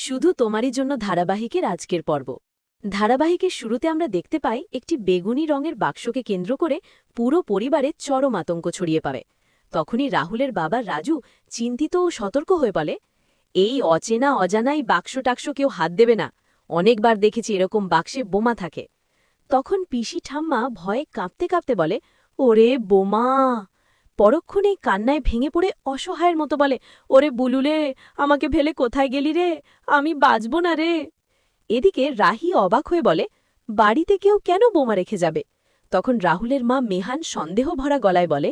শুধু তোমারই জন্য ধারাবাহিকের আজকের পর্ব। ধারাবাহিকের শুরুতে আমরা দেখতে পাই একটি বেগুনি রঙের বাক্সকে কেন্দ্র করে পুরো পরিবারে চরম আতঙ্ক ছড়িয়ে পড়ে। তখনই রাহুলের বাবা রাজু চিন্তিত ও সতর্ক হয়ে বলে, এই অচেনা অজানাই বাক্স টাক্স কেউ হাত দেবে না, অনেকবার দেখেছি এরকম বাক্সে বোমা থাকে। তখন পিসি ঠাম্মা ভয়ে কাঁপতে কাঁপতে বলে, ওরে বোমা। পরক্ষণেই কান্নায় ভেঙে পড়ে অসহায়ের মতো বলে, ওরে বুলুলে, আমাকে ফেলে কোথায় গেলি রে, আমি বাঁচব না রে। এদিকে রাহি অবাক হয়ে বলে, বাড়িতে কেউ কেন বোমা রেখে যাবে? তখন রাহুলের মা মেহান সন্দেহ ভরা গলায় বলে,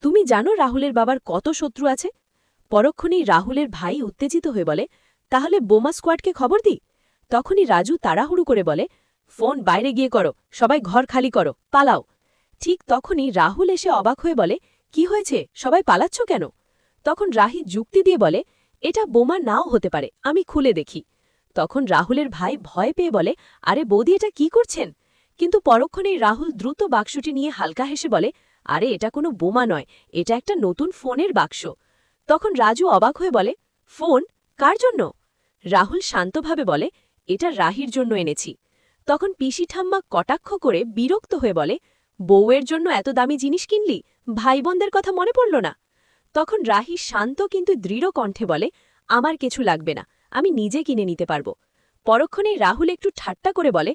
তুমি জানো রাহুলের বাবার কত শত্রু আছে? পরক্ষণেই রাহুলের ভাই উত্তেজিত হয়ে বলে, তাহলে বোমা স্কোয়াডকে খবর দিই। তখনই রাজু তাড়াহুড়ো করে বলে, ফোন বাইরে গিয়ে করো, সবাই ঘর খালি করো, পালাও। ঠিক তখনই রাহুল এসে অবাক হয়ে বলে, কি হয়েছে, সবাই পালাচ্ছ কেন? তখন রাহি যুক্তি দিয়ে বলে, এটা বোমা নাও হতে পারে, আমি খুলে দেখি। তখন রাহুলের ভাই ভয় পেয়ে বলে, আরে বৌদি এটা কি করছেন? কিন্তু পরক্ষণেই রাহুল দ্রুত বাক্সটি নিয়ে হালকা হেসে বলে, আরে এটা কোনো বোমা নয়, এটা একটা নতুন ফোনের বাক্স। তখন রাজু অবাক হয়ে বলে, ফোন? কার জন্য? রাহুল শান্তভাবে বলে, এটা রাহির জন্য এনেছি। তখন পিসি ঠাম্মা কটাক্ষ করে বিরক্ত হয়ে বলে, বউয়ের জন্য এত দামি জিনিস কিনলি, ভাই বোনদের কথা মনে পড়ল না? তখন রাহি শান্ত কিন্তু দৃঢ় কণ্ঠে বলে, আমার কিছু লাগবে না, আমি নিজে কিনে নিতে পারব। পরক্ষণেই রাহুল একটু ঠাট্টা করে বলে,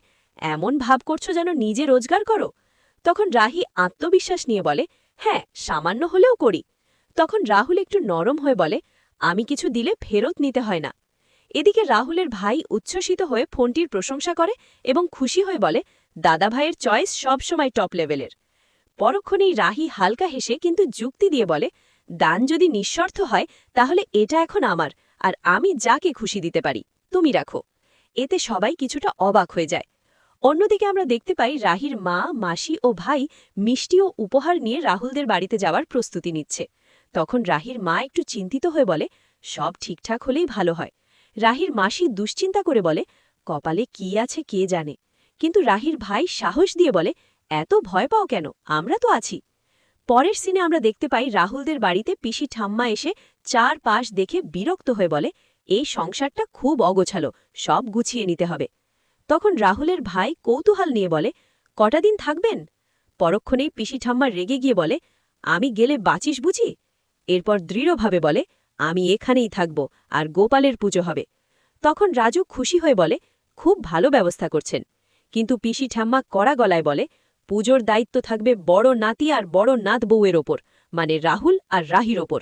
এমন ভাব করছো যেন নিজে রোজগার করো। তখন রাহি আত্মবিশ্বাস নিয়ে বলে, হ্যাঁ, সামান্য হলেও করি। তখন রাহুল একটু নরম হয়ে বলে, আমি কিছু দিলে ফেরত নিতে হয় না। এদিকে রাহুলের ভাই উচ্ছ্বসিত হয়ে ফোনটির প্রশংসা করে এবং খুশি হয়ে বলে, দাদা ভাইয়ের চয়েস সবসময় টপ লেভেলের। পরক্ষণেই রাহি হালকা হেসে কিন্তু যুক্তি দিয়ে বলে, দান যদি নিঃস্বার্থ হয় তাহলে এটা এখন আমার, আর আমি যাকে খুশি দিতে পারি, তুমি রাখো। এতে সবাই কিছুটা অবাক হয়ে যায়। অন্যদিকে আমরা দেখতে পাই রাহির মা, মাসি ও ভাই মিষ্টি ও উপহার নিয়ে রাহুলদের বাড়িতে যাওয়ার প্রস্তুতি নিচ্ছে। তখন রাহির মা একটু চিন্তিত হয়ে বলে, সব ঠিকঠাক হলেই ভালো হয়। রাহির মাসি দুশ্চিন্তা করে বলে, কপালে কি আছে কে জানে। কিন্তু রাহির ভাই সাহস দিয়ে বলে, এত ভয় পাও কেন, আমরা তো আছি। পরের সিনে আমরা দেখতে পাই রাহুলদের বাড়িতে পিসি ঠাম্মা এসে চার পাশ দেখে বিরক্ত হয়ে বলে, এই সংসারটা খুব অগোছালো, সব গুছিয়ে নিতে হবে। তখন রাহুলের ভাই কৌতূহল নিয়ে বলে, কটা দিন থাকবেন? পরক্ষণেই পিসি ঠাম্মা রেগে গিয়ে বলে, আমি গেলে বাঁচিস বুঝি? এরপর দৃঢ়ভাবে বলে, আমি এখানেই থাকব, আর গোপালের পুজো হবে। তখন রাজু খুশি হয়ে বলে, খুব ভালো ব্যবস্থা করছেন। কিন্তু পিসি ঠাম্মা কড়া গলায় বলে, পুজোর দায়িত্ব থাকবে বড় নাতি আর বড় নাত বউয়ের ওপর, মানে রাহুল আর রাহির ওপর।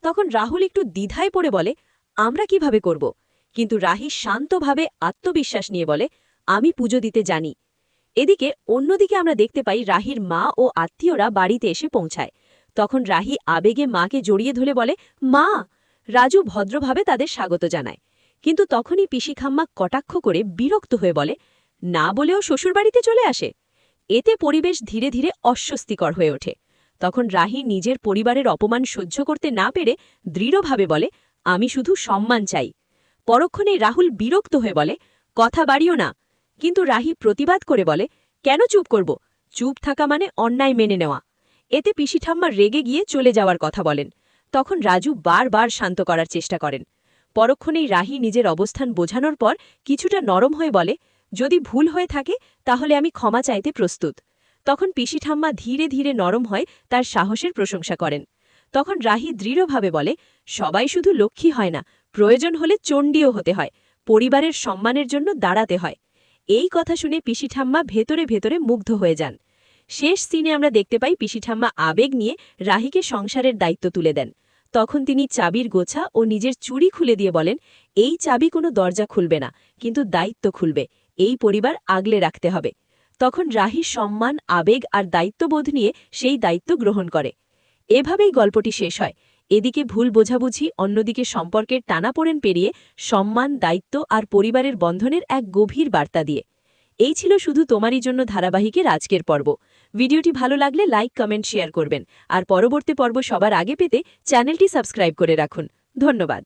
তখন রাহুল একটু দ্বিধায় পড়ে বলে, আমরা কিভাবে করব? কিন্তু রাহি শান্তভাবে আত্মবিশ্বাস নিয়ে বলে, আমি পুজো দিতে জানি। এদিকে অন্যদিকে আমরা দেখতে পাই রাহির মা ও আত্মীয়রা বাড়িতে এসে পৌঁছায়। তখন রাহি আবেগে মাকে জড়িয়ে ধরে বলে, মা। রাজু ভদ্রভাবে তাদের স্বাগত জানায়। কিন্তু তখনই পিসিখাম্মা কটাক্ষ করে বিরক্ত হয়ে বলে, না বলেও শ্বশুরবাড়িতে চলে আসে। এতে পরিবেশ ধীরে ধীরে অস্বস্তিকর হয়ে ওঠে। তখন রাহি নিজের পরিবারের অপমান সহ্য করতে না পেরে দৃঢ়ভাবে বলে, আমি শুধু সম্মান চাই। পরক্ষণে রাহুল বিরক্ত হয়ে বলে, কথা বাড়িও না। কিন্তু রাহি প্রতিবাদ করে বলে, কেন চুপ করব? চুপ থাকা মানে অন্যায় মেনে নেওয়া। এতে পিসিঠাম্মা রেগে গিয়ে চলে যাওয়ার কথা বলেন। তখন রাজু বারবার শান্ত করার চেষ্টা করেন। পরক্ষণেই রাহি নিজের অবস্থান বোঝানোর পর কিছুটা নরম হয়ে বলে, যদি ভুল হয়ে থাকে তাহলে আমি ক্ষমা চাইতে প্রস্তুত। তখন পিসিঠাম্মা ধীরে ধীরে নরম হয় তার সাহসের প্রশংসা করেন। তখন রাহি দৃঢ়ভাবে বলে, সবাই শুধু লক্ষ্মী হয় না, প্রয়োজন হলে চণ্ডীও হতে হয়, পরিবারের সম্মানের জন্য দাঁড়াতে হয়। এই কথা শুনে পিসিঠাম্মা ভেতরে ভেতরে মুগ্ধ হয়ে যান। শেষ সিনে আমরা দেখতে পাই পিসিঠাম্মা আবেগ নিয়ে রাহিকে সংসারের দায়িত্ব তুলে দেন। তখন তিনি চাবির গোছা ও নিজের চুড়ি খুলে দিয়ে বলেন, এই চাবি কোনো দরজা খুলবে না, কিন্তু দায়িত্ব খুলবে, এই পরিবার আগলে রাখতে হবে। তখন রাহি সম্মান, আবেগ আর দায়িত্ববোধ নিয়ে সেই দায়িত্ব গ্রহণ করে। এভাবেই গল্পটি শেষ হয়। এদিকে ভুল বোঝাবুঝি, অন্যদিকে সম্পর্কের টানাপোড়েন পেরিয়ে সম্মান, দায়িত্ব আর পরিবারের বন্ধনের এক গভীর বার্তা দিয়ে। এই ছিল শুধু তোমারই জন্য ধারাবাহিকের আজকের পর্ব। ভিডিওটি ভালো লাগলে লাইক, কমেন্ট, শেয়ার করবেন। আর পরবর্তী পর্ব সবার আগে পেতে চ্যানেলটি সাবস্ক্রাইব করে রাখুন। ধন্যবাদ।